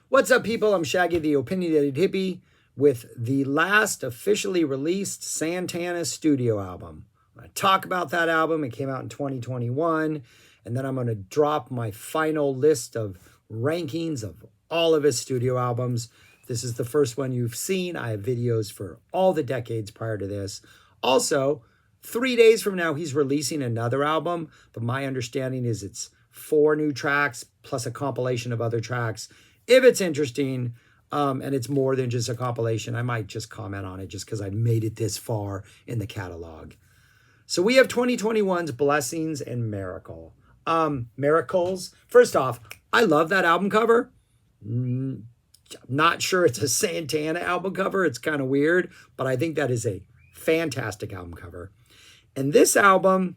What's up, people? I'm Shaggy, the Opinionated Hippie, with the last officially released Santana studio album. I'm going to talk about that album. It came out in 2021, and then I'm going to drop my final list of rankings of all of his studio albums. This is the first one you've seen. I have videos for all the decades prior to this. Also, 3 days from now, he's releasing another album, but my understanding is it's 4 new tracks plus a compilation of other tracks. If it's interesting, and it's more than just a compilation, I might just comment on it just because I made it this far in the catalog. So we have 2021's Blessings and Miracles. First off, I love that album cover. Not sure it's a Santana album cover. It's kind of weird, but I think that is a fantastic album cover. And this album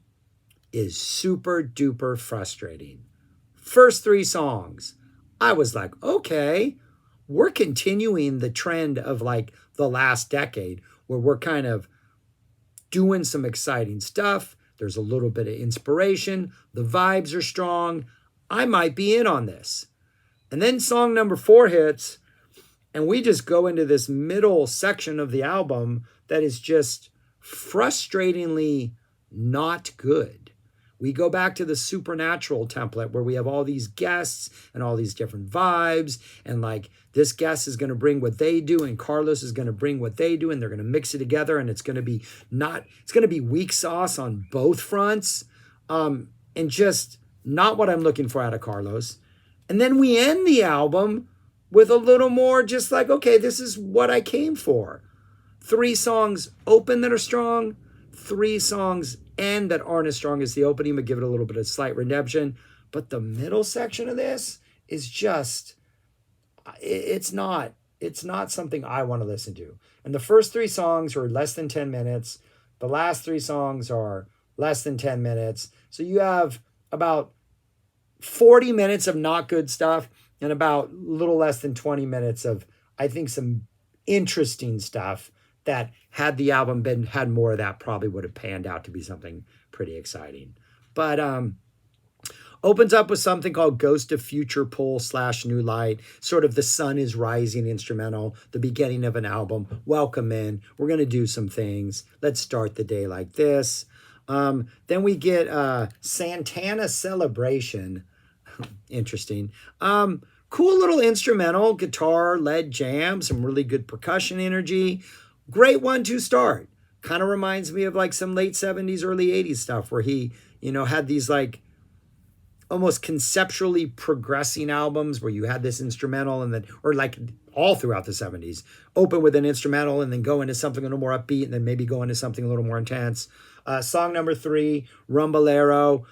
is super duper frustrating. First 3 songs, I was like, okay, we're continuing the trend of like the last decade where we're kind of doing some exciting stuff. There's a little bit of inspiration. The vibes are strong. I might be in on this. And then song number 4 hits, and we just go into this middle section of the album that is just frustratingly not good. We go back to the Supernatural template where we have all these guests and all these different vibes. And like this guest is going to bring what they do and Carlos is going to bring what they do and they're going to mix it together. And it's going to be weak sauce on both fronts. And just not what I'm looking for out of Carlos. And then we end the album with a little more just like, okay, this is what I came for. 3 songs open that are strong. 3 songs end that aren't as strong as the opening, but give it a little bit of slight redemption. But the middle section of this is just, it's not something I want to listen to. And the first 3 songs are less than 10 minutes. The last 3 songs are less than 10 minutes. So you have about 40 minutes of not good stuff and about a little less than 20 minutes of, I think, some interesting stuff that had the album had more of that, probably would have panned out to be something pretty exciting. But opens up with something called Ghost of Future Pull / New Light, sort of the sun is rising instrumental, the beginning of an album. Welcome in. We're going to do some things. Let's start the day like this. Then we get Santana Celebration. Interesting. Cool little instrumental, guitar, lead jam, some really good percussion energy. Great 1-2 start. Kind of reminds me of like some late 70s, early 80s stuff where he, had these like almost conceptually progressing albums where you had this instrumental and then, or like all throughout the 70s, open with an instrumental and then go into something a little more upbeat and then maybe go into something a little more intense. Song number 3, Rumbalero.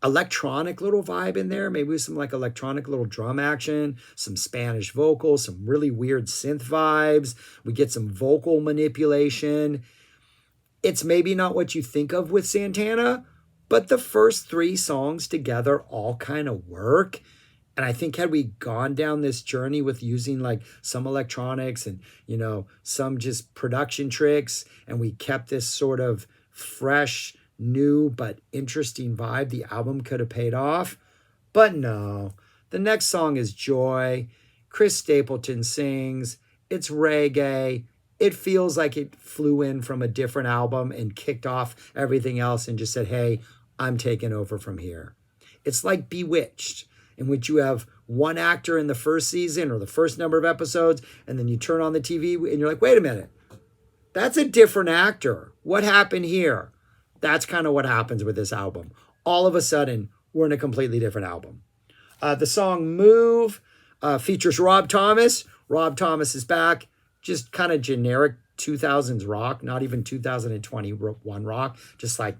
Electronic little vibe in there, maybe with some like electronic little drum action, some Spanish vocals, some really weird synth vibes. We get some vocal manipulation. It's maybe not what you think of with Santana, but the first 3 songs together all kind of work. And I think had we gone down this journey with using like some electronics and, some just production tricks, and we kept this sort of fresh, new but interesting vibe, the album could have paid off. But no, the next song is Joy. Chris Stapleton sings. It's reggae. It feels like it flew in from a different album and kicked off everything else and just said, hey, I'm taking over from here. It's like Bewitched, in which you have one actor in the first season or the first number of episodes, and then you turn on the TV and you're like, wait a minute, that's a different actor. What happened here? That's kind of what happens with this album. All of a sudden, we're in a completely different album. The song Move features Rob Thomas. Rob Thomas is back. Just kind of generic 2000s rock, not even 2021 rock, just like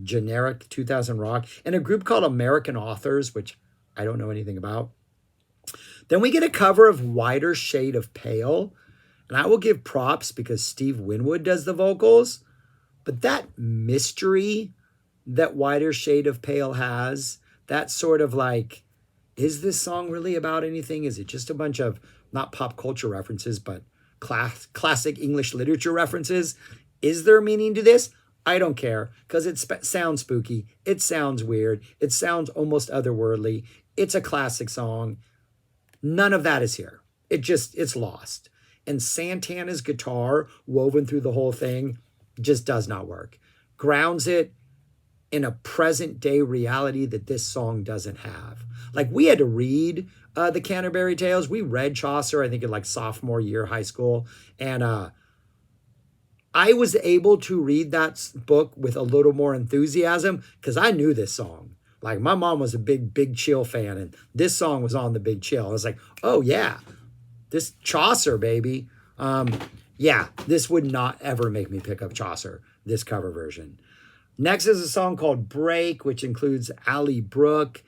generic 2000 rock. And a group called American Authors, which I don't know anything about. Then we get a cover of Wider Shade of Pale. And I will give props because Steve Winwood does the vocals. But that mystery that Wider Shade of Pale has, that sort of like, is this song really about anything? Is it just a bunch of, not pop culture references, but classic English literature references? Is there meaning to this? I don't care, because it sounds spooky. It sounds weird. It sounds almost otherworldly. It's a classic song. None of that is here. It's lost. And Santana's guitar woven through the whole thing just does not work. Grounds it in a present day reality that this song doesn't have. Like, we had to read the Canterbury Tales. We read Chaucer, I think, in like sophomore year high school. And I was able to read that book with a little more enthusiasm because I knew this song. Like, my mom was a Big Chill fan, and this song was on the Big Chill. I was like, oh yeah, this Chaucer, baby. Yeah, this would not ever make me pick up Chaucer, this cover version. Next is a song called Break, which includes Ally Brooke.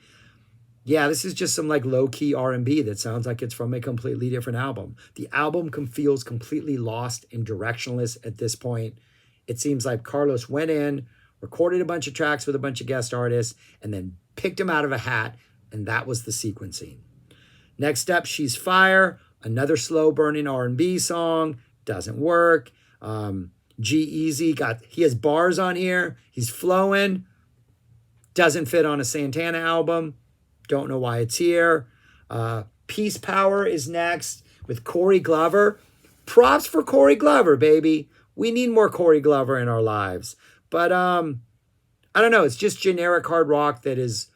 Yeah, this is just some like low-key R&B that sounds like it's from a completely different album. The album feels completely lost and directionless at this point. It seems like Carlos went in, recorded a bunch of tracks with a bunch of guest artists, and then picked them out of a hat, and that was the sequencing. Next up, She's Fire, another slow-burning R&B song. Doesn't work. G-Eazy, he has bars on here. He's flowing. Doesn't fit on a Santana album. Don't know why it's here. Peace Power is next with Corey Glover. Props for Corey Glover, baby. We need more Corey Glover in our lives. But I don't know. It's just generic hard rock that is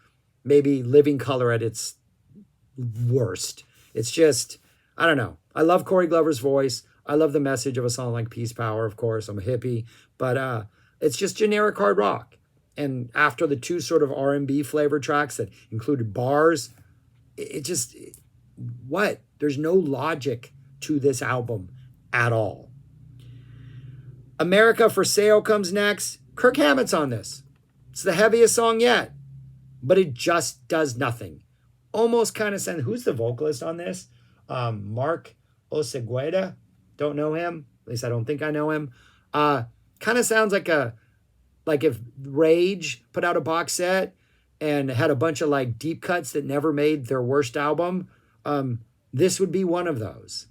maybe Living Colour at its worst. It's just, I don't know. I love Corey Glover's voice. I love the message of a song like Peace Power, of course. I'm a hippie. But it's just generic hard rock. And after the two sort of R&B flavor tracks that included bars, what? There's no logic to this album at all. America for Sale comes next. Kirk Hammett's on this. It's the heaviest song yet, but it just does nothing. Almost kind of sounds, who's the vocalist on this? Mark Osegueda. Don't know him. At least I don't think I know him. Kind of sounds like if Rage put out a box set and had a bunch of like deep cuts that never made their worst album, this would be one of those.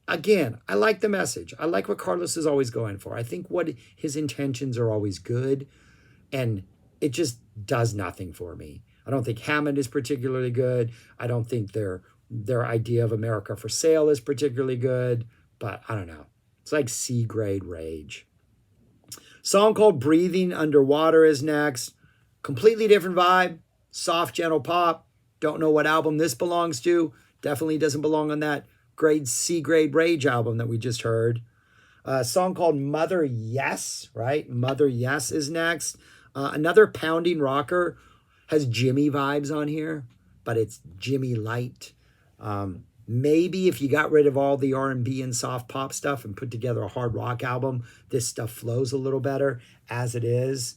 Again, I like the message. I like what Carlos is always going for. I think what his intentions are always good, and it just does nothing for me. I don't think Hammond is particularly good. I don't think their idea of America for Sale is particularly good, but I don't know. It's like C-grade Rage. Song called Breathing Underwater is next. Completely different vibe. Soft, gentle pop. Don't know what album this belongs to. Definitely doesn't belong on that C-grade Rage album that we just heard. A song called Mother Yes, right? Mother Yes is next. Another pounding rocker. Has Jimmy vibes on here, but it's Jimmy light. Maybe if you got rid of all the R&B and soft pop stuff and put together a hard rock album, this stuff flows a little better. As it is,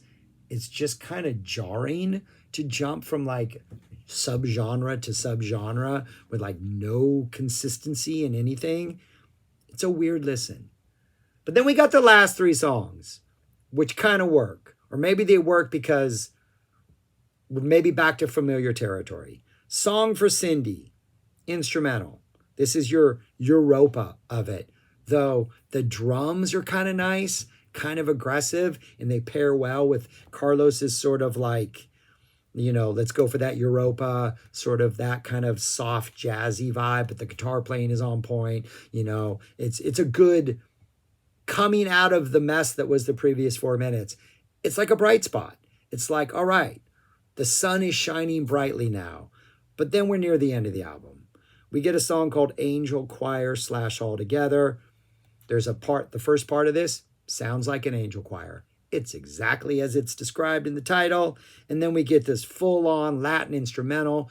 it's just kind of jarring to jump from like subgenre to subgenre with like no consistency in anything. It's a weird listen. But then we got the last three songs, which kind of work. Or maybe they work because we're maybe back to familiar territory. Song for Cindy, instrumental. This is your Europa of it. Though the drums are kind of nice, kind of aggressive, and they pair well with Carlos's sort of like, let's go for that Europa, sort of that kind of soft jazzy vibe, but the guitar playing is on point. It's a good coming out of the mess that was the previous 4 minutes. It's like a bright spot. It's like, all right, the sun is shining brightly now. But then we're near the end of the album. We get a song called Angel Choir / All Together. There's the first part of this sounds like an angel choir. It's exactly as it's described in the title. And then we get this full-on Latin instrumental.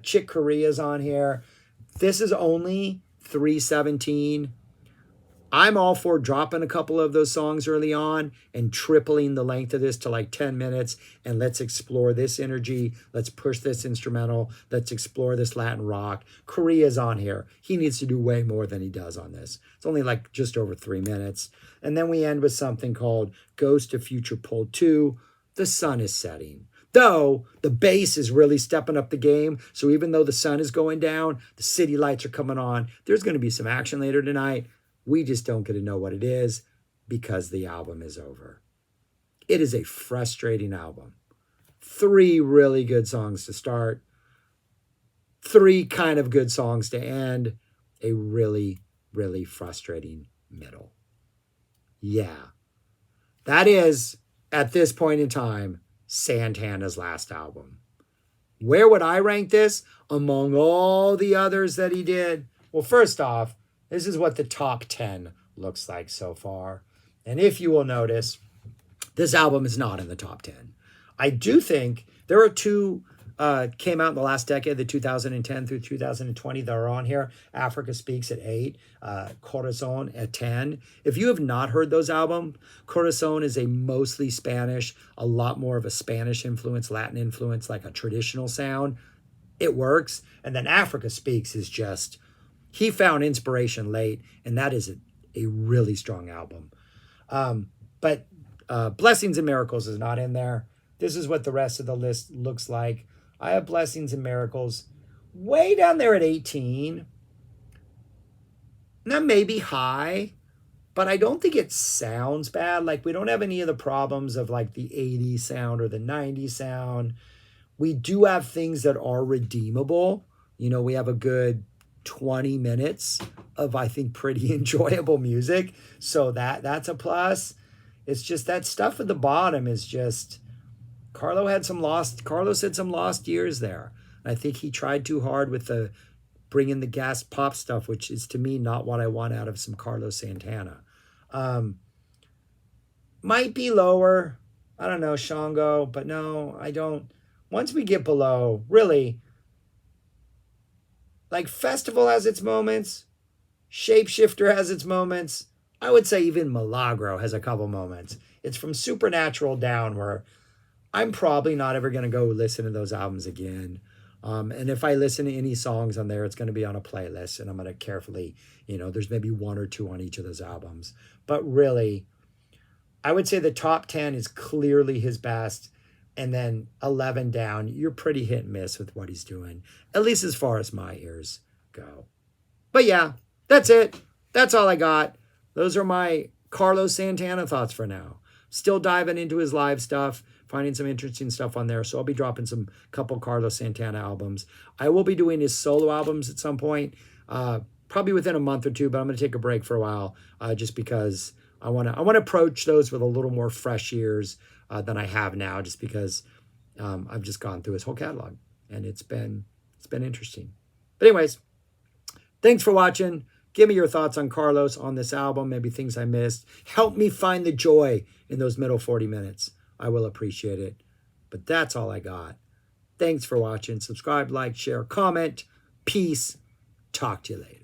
Chick Corea's on here. This is only 3:17. I'm all for dropping a couple of those songs early on and tripling the length of this to like 10 minutes. And let's explore this energy. Let's push this instrumental. Let's explore this Latin rock. Corea's on here. He needs to do way more than he does on this. It's only like just over 3 minutes. And then we end with something called Ghost of Future Pole 2. The sun is setting. Though the bass is really stepping up the game. So even though the sun is going down, the city lights are coming on. There's going to be some action later tonight. We just don't get to know what it is because the album is over. It is a frustrating album. 3 really good songs to start. 3 kind of good songs to end a really, really frustrating middle. Yeah, that is, at this point in time, Santana's last album. Where would I rank this among all the others that he did? Well, first off, this is what the top 10 looks like so far. And if you will notice, this album is not in the top 10. I do think there are 2 came out in the last decade, the 2010 through 2020, that are on here. Africa Speaks at 8, Corazon at 10. If you have not heard those albums, Corazon is a mostly Spanish, a lot more of a Spanish influence, Latin influence, like a traditional sound. It works. And then Africa Speaks is just, he found inspiration late, and that is a really strong album. But Blessings and Miracles is not in there. This is what the rest of the list looks like. I have Blessings and Miracles way down there at 18. That may be high, but I don't think it sounds bad. Like, we don't have any of the problems of like the 80s sound or the 90s sound. We do have things that are redeemable. You know, we have a good 20 minutes of, I think, pretty enjoyable music. So that's a plus. It's just that stuff at the bottom is just, Carlos had some lost years there. And I think he tried too hard with the bringing the gas pop stuff, which is to me not what I want out of some Carlos Santana. Might be lower. I don't know, Shango, but no, I don't. Once we get below, really, like Festival has its moments, Shapeshifter has its moments. I would say even Milagro has a couple moments. It's from Supernatural down where I'm probably not ever going to go listen to those albums again. And if I listen to any songs on there, it's going to be on a playlist, and I'm going to carefully, there's maybe 1 or 2 on each of those albums. But really, I would say the top 10 is clearly his best. And then 11 down, you're pretty hit and miss with what he's doing, at least as far as my ears go. But yeah, that's it. That's all I got. Those are my Carlos Santana thoughts for now. Still diving into his live stuff, finding some interesting stuff on there. So I'll be dropping some couple Carlos Santana albums. I will be doing his solo albums at some point, probably within a month or 2, but I'm going to take a break for a while just because I want to approach those with a little more fresh ears than I have now, just because I've just gone through his whole catalog, and it's been interesting. But anyways, thanks for watching. Give me your thoughts on Carlos, on this album, maybe things I missed. Help me find the joy in those middle 40 minutes. I will appreciate it. But that's all I got. Thanks for watching. Subscribe, like, share, comment. Peace. Talk to you later.